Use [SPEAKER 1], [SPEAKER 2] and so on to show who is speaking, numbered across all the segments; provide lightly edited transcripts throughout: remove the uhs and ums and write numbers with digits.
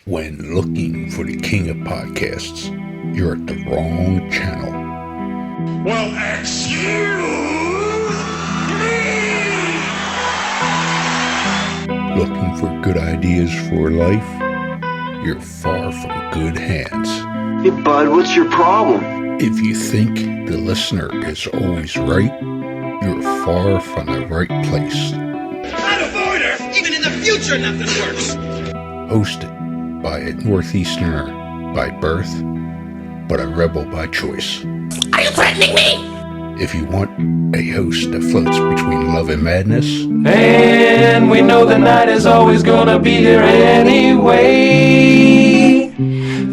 [SPEAKER 1] When looking for the king of podcasts, you're at the wrong channel.
[SPEAKER 2] Well, excuse me!
[SPEAKER 1] Looking for good ideas for life? You're far from good hands.
[SPEAKER 3] Hey, bud, what's your problem?
[SPEAKER 1] If you think the listener is always right, you're far from the right place.
[SPEAKER 2] Out of order! Even in the future, nothing works!
[SPEAKER 1] Hosted by a Northeasterner by birth, but a rebel by choice.
[SPEAKER 2] Are you threatening me?
[SPEAKER 1] If you want a host that floats between love and madness,
[SPEAKER 4] and we know the night is always gonna be here anyway.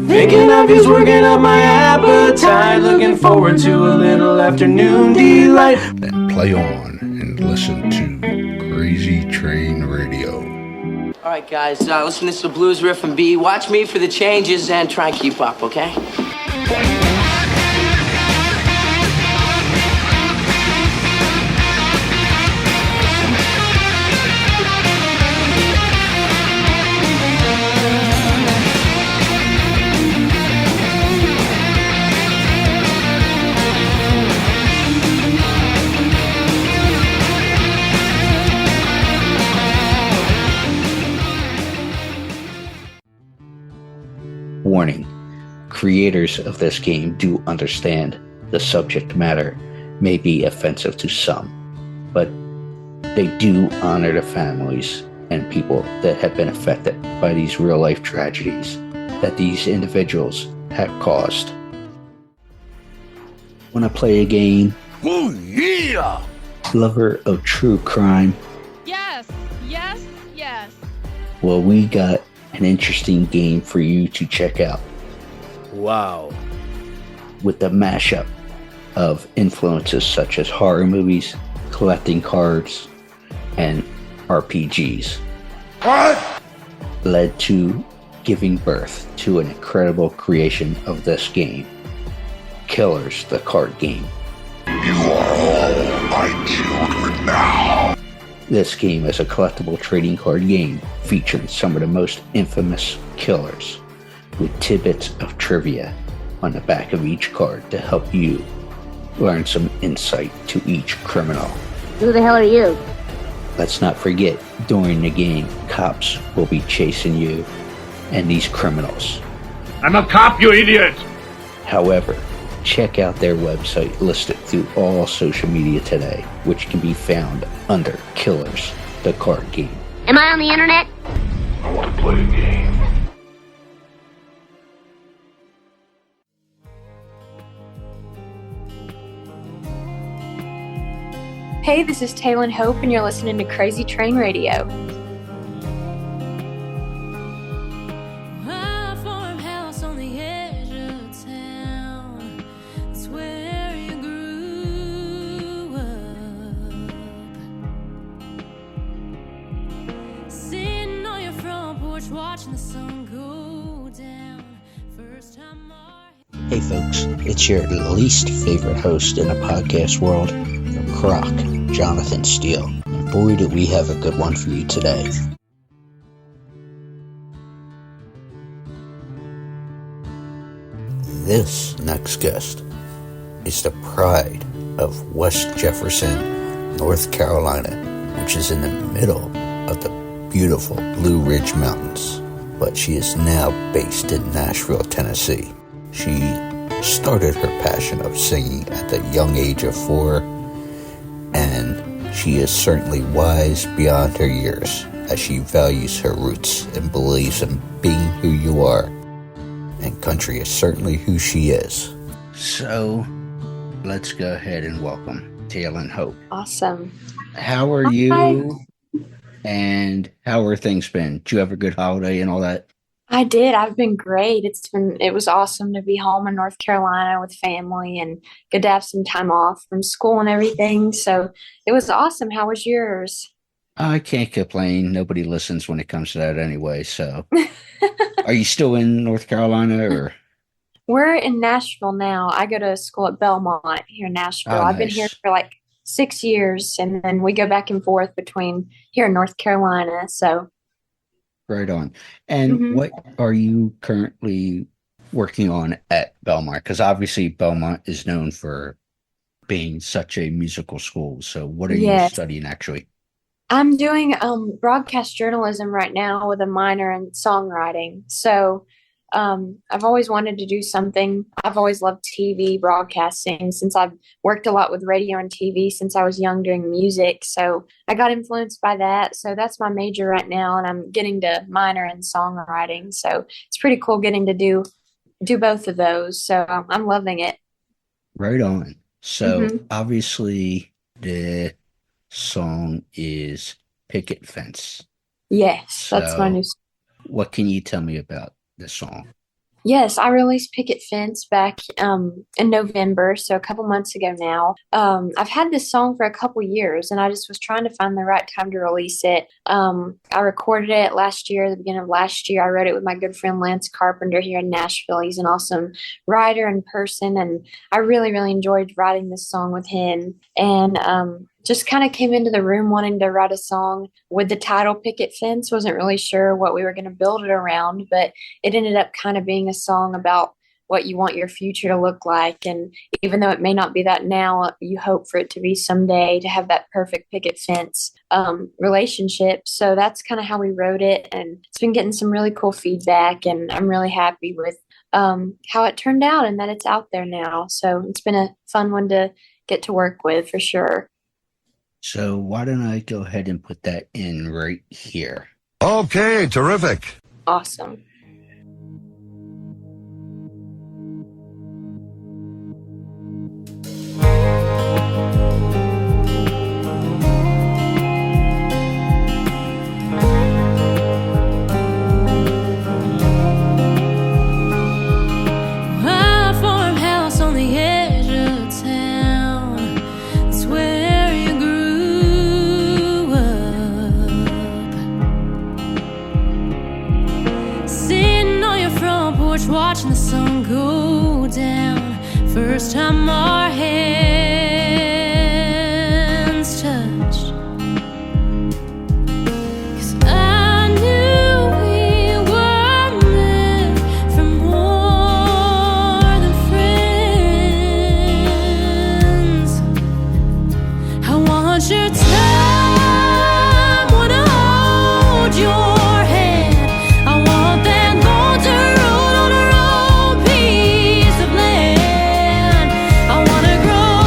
[SPEAKER 4] Thinking of you's working up my appetite. Looking forward to a little afternoon delight.
[SPEAKER 1] then play on and listen to Crazy Train Radio.
[SPEAKER 5] All right, guys, listen to this blues riff and B. Watch me for the changes and try and keep up, okay?
[SPEAKER 6] Warning, creators of this game do understand the subject matter may be offensive to some, but they do honor the families and people that have been affected by these real-life tragedies that these individuals have caused. Want to play a game?
[SPEAKER 2] Oh, yeah!
[SPEAKER 6] Lover of true crime?
[SPEAKER 7] Yes, yes, yes.
[SPEAKER 6] Well, we got an interesting game for you to check out.
[SPEAKER 4] Wow.
[SPEAKER 6] With the mashup of influences such as horror movies, collecting cards, and RPGs.
[SPEAKER 2] What?
[SPEAKER 6] Led to giving birth to an incredible creation of this game, Killers, the card game.
[SPEAKER 2] You are all my children now.
[SPEAKER 6] This game is a collectible trading card game featuring some of the most infamous killers, with tidbits of trivia on the back of each card to help you learn some insight to each criminal.
[SPEAKER 8] Who the hell are you?
[SPEAKER 6] Let's not forget, during the game, cops will be chasing you and these criminals.
[SPEAKER 2] I'm a cop, you idiot!
[SPEAKER 6] However, check out their website listed through all social media today, which can be found under Killers, the card game.
[SPEAKER 8] Am I on the internet?
[SPEAKER 2] I want to play a game.
[SPEAKER 7] Hey, this is Taylon Hope, and you're listening to Crazy Train Radio.
[SPEAKER 9] Farmhouse on the edge of town. It's where you grew up. Sitting on your front porch, watching the sun go down. First time.
[SPEAKER 6] Hey folks, it's your least favorite host in the podcast world, Croc, Jonathan Steele. And boy, do we have a good one for you today. This next guest is the pride of West Jefferson, North Carolina, which is in the middle of the beautiful Blue Ridge Mountains. But she is now based in Nashville, Tennessee. She started her passion of singing at the young age of 4, and she is certainly wise beyond her years as she values her roots and believes in being who you are, and country is certainly who she is. So, let's go ahead and welcome Taylon Hope.
[SPEAKER 7] Awesome.
[SPEAKER 6] How are you? And how are things been? Did you have a good holiday and all that?
[SPEAKER 7] I did. I've been great. It was awesome to be home in North Carolina with family and good to have some time off from school and everything. So it was awesome. How was yours?
[SPEAKER 6] I can't complain. Nobody listens when it comes to that anyway. So are you still in North Carolina or?
[SPEAKER 7] We're in Nashville now. I go to school at Belmont here in Nashville.
[SPEAKER 6] Oh,
[SPEAKER 7] I've been
[SPEAKER 6] nice.
[SPEAKER 7] here for like 6 years, and then we go back and forth between here in North Carolina. So
[SPEAKER 6] Right on. And
[SPEAKER 7] Hmm.
[SPEAKER 6] what are you currently working on at Belmont? Because obviously Belmont is known for being such a musical school. So what are you
[SPEAKER 7] Yes.
[SPEAKER 6] studying actually?
[SPEAKER 7] I'm doing broadcast journalism right now with a minor in songwriting. So I've always wanted to do something. I've always loved TV broadcasting since I've worked a lot with radio and TV since I was young doing music. So I got influenced by that. So that's my major right now, and I'm getting to minor in songwriting. So it's pretty cool getting to do both of those. So I'm loving it.
[SPEAKER 6] Right on. So
[SPEAKER 7] Hmm.
[SPEAKER 6] obviously the song is Picket Fence.
[SPEAKER 7] Yes, that's my new.
[SPEAKER 6] So what can you tell me about the song?
[SPEAKER 7] Yes, I released Picket Fence back in November, so a couple months ago now. I've had this song for a couple years, and I just was trying to find the right time to release it. I recorded it last year, the beginning of last year. I wrote it with my good friend Lance Carpenter here in Nashville. He's an awesome writer and person, and I really, really enjoyed writing this song with him. And just kind of came into the room wanting to write a song with the title Picket Fence. Wasn't really sure what we were going to build it around, but it ended up kind of being a song about what you want your future to look like. And even though it may not be that now, you hope for it to be someday, to have that perfect picket fence relationship. So that's kind of how we wrote it. And it's been getting some really cool feedback. And I'm really happy with how it turned out and that it's out there now. So it's been a fun one to get to work with for sure.
[SPEAKER 6] So why don't I go ahead and put that in right here?
[SPEAKER 2] Okay, terrific.
[SPEAKER 7] Awesome.
[SPEAKER 9] A farmhouse on the edge of town. That's where you grew up. Sitting on your front porch, watching the sun go down. First time our hands touched. 'Cause I knew we were meant for more than friends. I want your time when I hold your hand. I want that golden road on a road piece of land. I wanna grow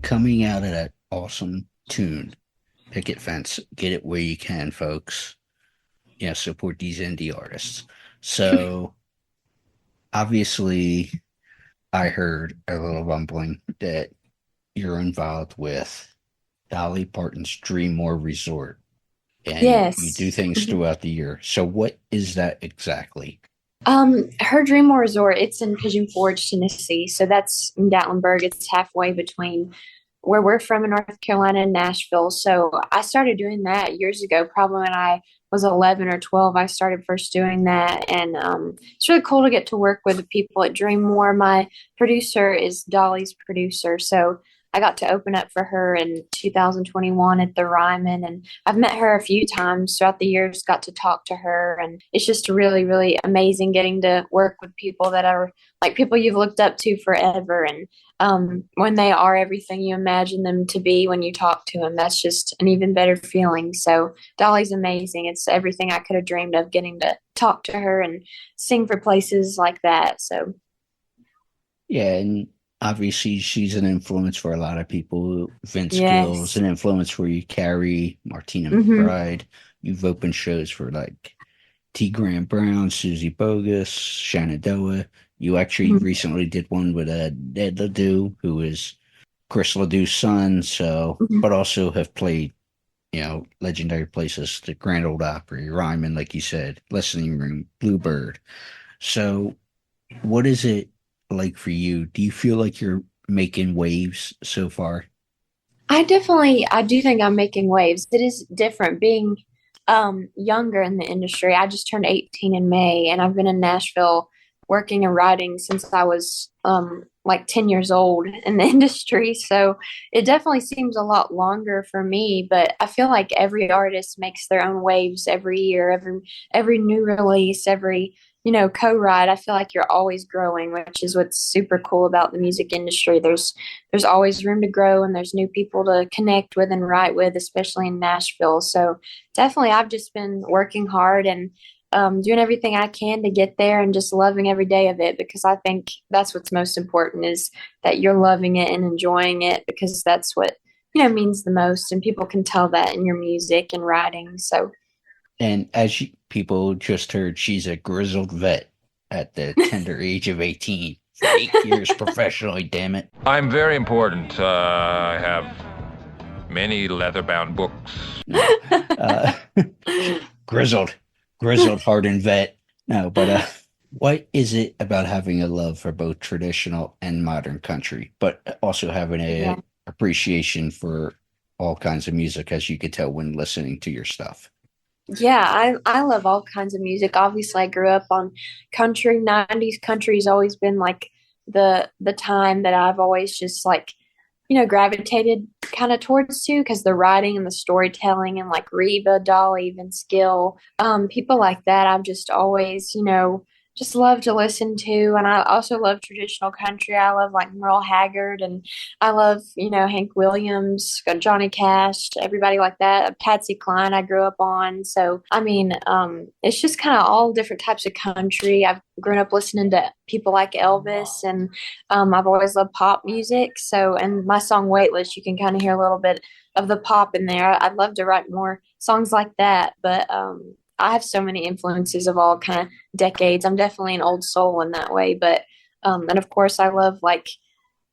[SPEAKER 6] coming out of that awesome tune, Picket Fence, get it where you can, folks. Yeah, support these indie artists. So obviously, I heard a little rumbling that you're involved with Dolly Parton's Dreammore Resort, and you do
[SPEAKER 7] Yes.
[SPEAKER 6] things throughout the year. So what is that exactly?
[SPEAKER 7] Her Dreammore Resort, it's in Pigeon Forge, Tennessee. So that's in Gatlinburg. It's halfway between where we're from in North Carolina and Nashville. So I started doing that years ago, probably when I was 11 or 12. I started first doing that. And it's really cool to get to work with the people at Dreammore. My producer is Dolly's producer. So I got to open up for her in 2021 at the Ryman, and I've met her a few times throughout the years, got to talk to her, and it's just really, really amazing getting to work with people that are like people you've looked up to forever, and when they are everything you imagine them to be when you talk to them, that's just an even better feeling. So Dolly's amazing. It's everything I could have dreamed of, getting to talk to her and sing for places like that. So
[SPEAKER 6] Yeah, and obviously she's an influence for a lot of people. Vince Gill's
[SPEAKER 7] yes.
[SPEAKER 6] an influence for you, Carrie, Martina
[SPEAKER 7] Mm-hmm.
[SPEAKER 6] McBride. You've opened shows for like T. Graham Brown, Susie Bogus, Shenandoah. You actually
[SPEAKER 7] Mm-hmm.
[SPEAKER 6] recently did one with Ed Ledoux, who is Chris Ledoux's son. So,
[SPEAKER 7] Mm-hmm.
[SPEAKER 6] but also have played, legendary places, the Grand Ole Opry, Ryman, like you said, Listening Room, Bluebird. So, what is it like for you? Do you feel like you're making waves so far?
[SPEAKER 7] I do think I'm making waves. It is different being younger in the industry. I just turned 18 in May, and I've been in Nashville working and writing since I was like 10 years old in the industry. So it definitely seems a lot longer for me, but I feel like every artist makes their own waves every year, every new release, every co-write. I feel like you're always growing, which is what's super cool about the music industry. There's always room to grow, and there's new people to connect with and write with, especially in Nashville. So definitely I've just been working hard and doing everything I can to get there, and just loving every day of it, because I think that's what's most important, is that you're loving it and enjoying it, because that's what means the most, and people can tell that in your music and writing. So
[SPEAKER 6] And as people just heard, she's a grizzled vet at the tender age of 18. 8 years professionally, damn it.
[SPEAKER 10] I'm very important. I have many leather-bound books.
[SPEAKER 6] Grizzled, hardened vet. No, but what is it about having a love for both traditional and modern country, but also having a appreciation for all kinds of music, as you could tell when listening to your stuff?
[SPEAKER 7] Yeah, I love all kinds of music. Obviously, I grew up on country. 90s country's always been like the time that I've always just like, gravitated kind of towards too, because the writing and the storytelling, and like Reba, Dolly, Vince Gill, people like that, I've just always, just love to listen to. And I also love traditional country. I love like Merle Haggard, and I love, Hank Williams, Johnny Cash, everybody like that. Patsy Cline I grew up on. So, I mean, it's just kind of all different types of country. I've grown up listening to people like Elvis, and I've always loved pop music. So, and my song Weightless, you can kind of hear a little bit of the pop in there. I'd love to write more songs like that, but I have so many influences of all kind of decades. I'm definitely an old soul in that way, but and of course I love like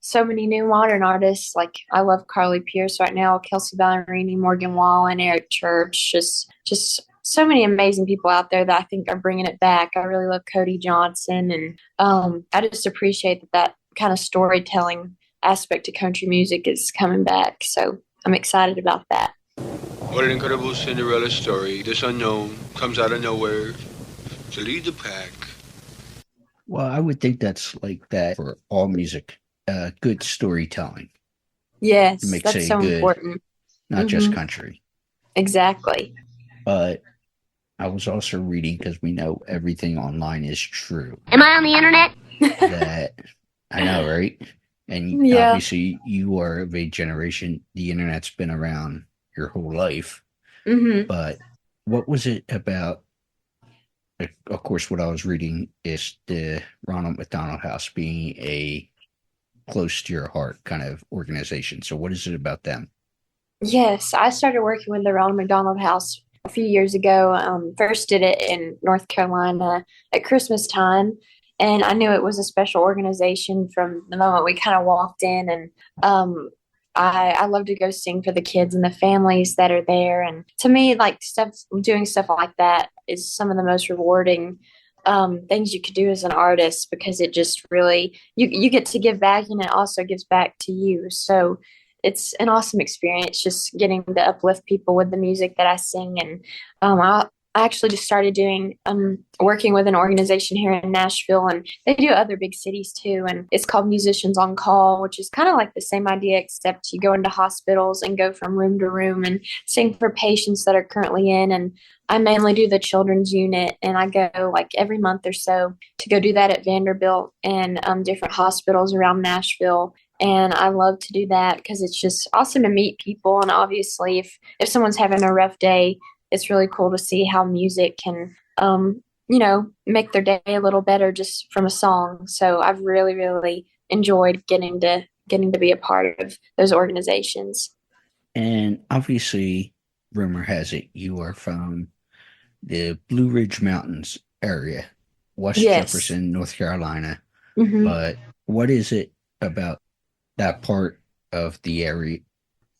[SPEAKER 7] so many new modern artists. Like I love Carly Pearce right now, Kelsey Ballerini, Morgan Wallen, Eric Church, just so many amazing people out there that I think are bringing it back. I really love Cody Johnson, and I just appreciate that kind of storytelling aspect of country music is coming back. So I'm excited about that.
[SPEAKER 11] What an incredible Cinderella story. This unknown comes out of nowhere to lead the pack.
[SPEAKER 6] Well, I would think that's like that for all music. Good storytelling.
[SPEAKER 7] Yes,
[SPEAKER 6] It makes
[SPEAKER 7] that's
[SPEAKER 6] it
[SPEAKER 7] so
[SPEAKER 6] good,
[SPEAKER 7] important.
[SPEAKER 6] not just country.
[SPEAKER 7] Exactly.
[SPEAKER 6] But I was also reading, because we know everything online is true.
[SPEAKER 8] Am I on the internet?
[SPEAKER 6] That I know, right? And obviously you are of a generation, the internet's been around your whole life.
[SPEAKER 7] Mm-hmm.
[SPEAKER 6] But what was it about? Of course, what I was reading is the Ronald McDonald House being a
[SPEAKER 1] close to your heart kind of organization. So what is it about them?
[SPEAKER 7] Yes, I started working with the Ronald McDonald House a few years ago. First did it in North Carolina at Christmas time, and I knew it was a special organization from the moment we kind of walked in. And I love to go sing for the kids and the families that are there. And to me, like doing stuff like that is some of the most rewarding things you could do as an artist, because it just really you get to give back, and it also gives back to you. So it's an awesome experience just getting to uplift people with the music that I sing. And I actually just started doing working with an organization here in Nashville, and they do other big cities too. And it's called Musicians on Call, which is kind of like the same idea, except you go into hospitals and go from room to room and sing for patients that are currently in. And I mainly do the children's unit, and I go like every month or so to go do that at Vanderbilt and different hospitals around Nashville. And I love to do that because it's just awesome to meet people. And obviously, if someone's having a rough day, it's really cool to see how music can, make their day a little better just from a song. So I've really, really enjoyed getting to be a part of those organizations.
[SPEAKER 1] And obviously, rumor has it you are from the Blue Ridge Mountains area, West Jefferson, North Carolina.
[SPEAKER 7] Mm-hmm.
[SPEAKER 1] But what is it about that part of the area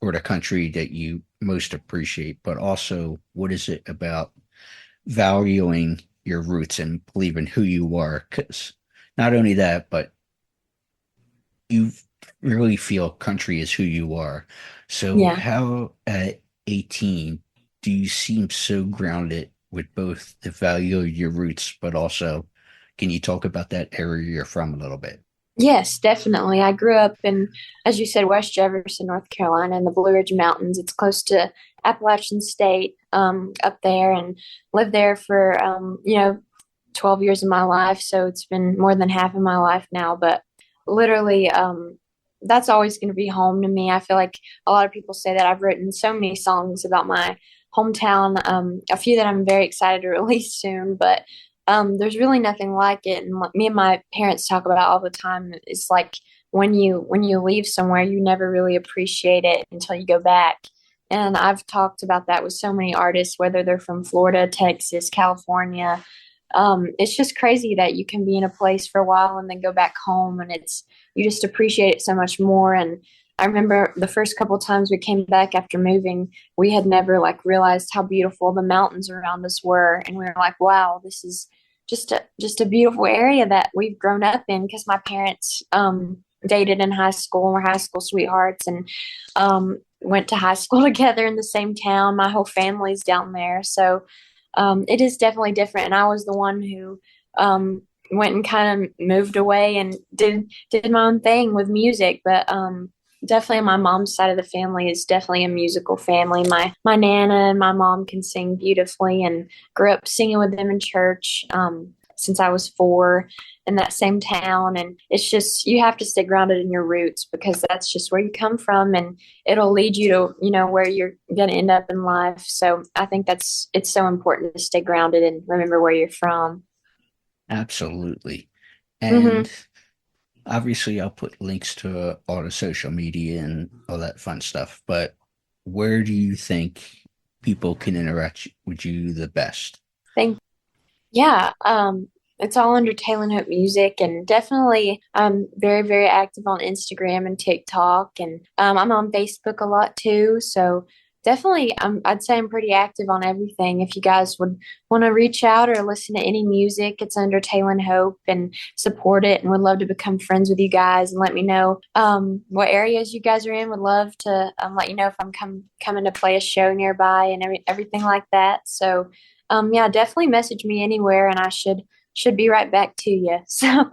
[SPEAKER 1] or the country that you most appreciate? But also, what is it about valuing your roots and believing who you are? Because not only that, but you really feel country is who you are. So how at 18 do you seem so grounded with both the value of your roots, but also, can you talk about that area you're from a little bit?
[SPEAKER 7] Yes, definitely. I grew up in, as you said, West Jefferson, North Carolina, in the Blue Ridge Mountains. It's close to Appalachian State up there, and lived there for, 12 years of my life. So it's been more than half of my life now. But literally, that's always going to be home to me. I feel like a lot of people say that I've written so many songs about my hometown, a few that I'm very excited to release soon. But there's really nothing like it. And me and my parents talk about all the time. It's like when you leave somewhere, you never really appreciate it until you go back. And I've talked about that with so many artists, whether they're from Florida, Texas, California. It's just crazy that you can be in a place for a while and then go back home, and you just appreciate it so much more. And I remember the first couple of times we came back after moving, we had never realized how beautiful the mountains around us were. And we were like, wow, this is just a beautiful area that we've grown up in, because my parents dated in high school and were high school sweethearts, and went to high school together in the same town. My whole family's down there. So it is definitely different. And I was the one who went and kind of moved away and did my own thing with music. But definitely on my mom's side of the family is definitely a musical family. My nana and my mom can sing beautifully, and grew up singing with them in church since I was 4 in that same town. And it's just, you have to stay grounded in your roots, because that's just where you come from, and it'll lead you to, where you're going to end up in life. So I think it's so important to stay grounded and remember where you're from.
[SPEAKER 1] Absolutely. And obviously I'll put links to all the social media and all that fun stuff, but where do you think people can interact with you the best?
[SPEAKER 7] It's all under Taylon Hope Music, and definitely I'm very, very active on Instagram and TikTok, and I'm on Facebook a lot too. So definitely, I'd say I'm pretty active on everything. If you guys would want to reach out or listen to any music, it's under Taylon Hope, and support it, and would love to become friends with you guys, and let me know what areas you guys are in. Would love to let you know if I'm coming to play a show nearby and everything like that. So definitely message me anywhere, and I should be right back to you. So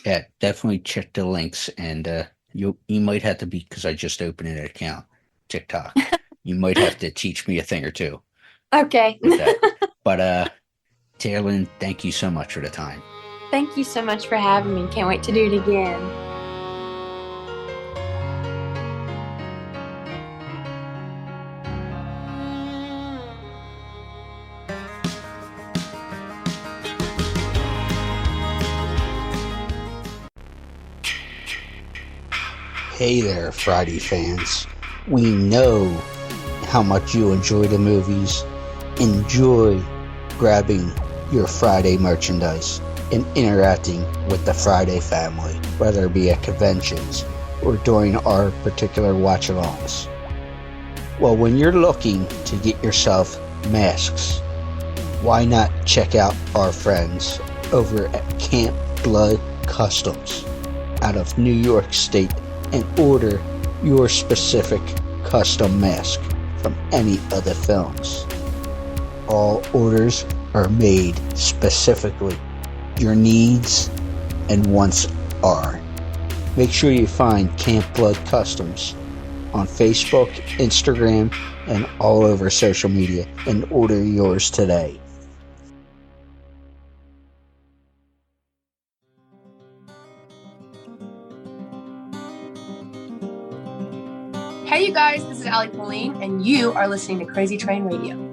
[SPEAKER 1] yeah, definitely check the links, and you might have to be, because I just opened an account, TikTok. You might have to teach me a thing or two.
[SPEAKER 7] Okay.
[SPEAKER 1] But Taylon, thank you so much for the time.
[SPEAKER 7] Thank you so much for having me. Can't wait to do it again.
[SPEAKER 6] Hey there, Friday fans. We know how much you enjoy the movies. Enjoy grabbing your Friday merchandise and interacting with the Friday family, whether it be at conventions or during our particular watch-alongs. Well, when you're looking to get yourself masks, why not check out our friends over at Camp Blood Customs out of New York State and order your specific custom mask from any of the films. All orders are made specifically. Your needs and wants are. Make sure you find Camp Blood Customs on Facebook, Instagram, and all over social media and order yours today.
[SPEAKER 12] Hey you guys, this is Allie Pauline, and you are listening to Crazy Train Radio.